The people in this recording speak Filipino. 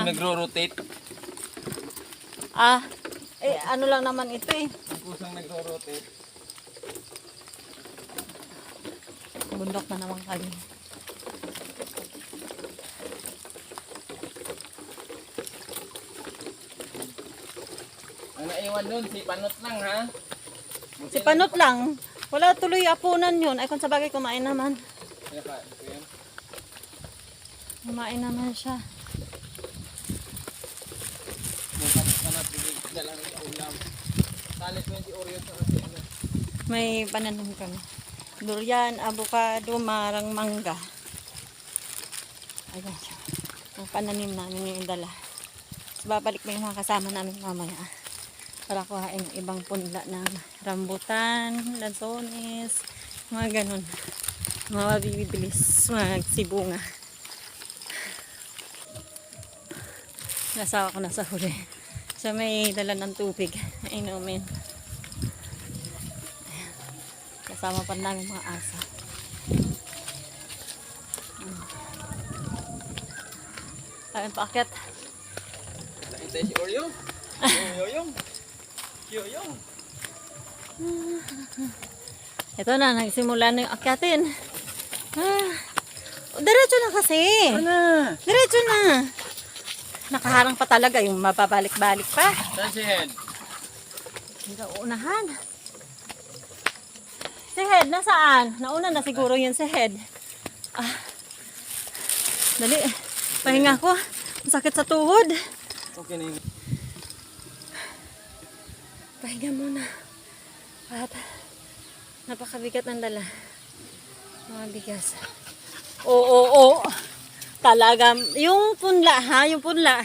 Nagro-rotate. Ano lang naman ito eh. Ang kusang nagro-rotate. Bundok na naman kami. Ang naiwan doon, si Panot lang ha. Si Panot lang. Wala tuloy apunan yun. Ay kung sabagay kumain naman. Kumain naman siya. May pananim kami. Durian, avocado, marang mangga. Ayan siya. Ang pananim namin yung dala. So, babalik mo yung mga kasama namin mamaya. Para kuhain ng ibang punla ng rambutan, lansones, mga ganun. Mga mabibilis, magsibunga. Nasawa ko na sa huli. So may dala ng tubig na inumin. Kasama pa namin mga asa. Ayun, paakyat. Nakita si Oreo. Yoyong. Yoyong. Ito na, nagsimula na yung akyatin. Diretso na kasi. Ano? Diretso na. Nakaharang pa talaga yung mapabalik-balik pa. Saan si Head? Hindi unahan. Si Head, nasaan? Nauna na siguro yun si Head. Dali, pahinga ko. Masakit sa tuhod. Okay na yun. Pahinga muna. At napakabigat ng dala. Mga bigas. Oo. Talaga. Yung punla ha, yung punla.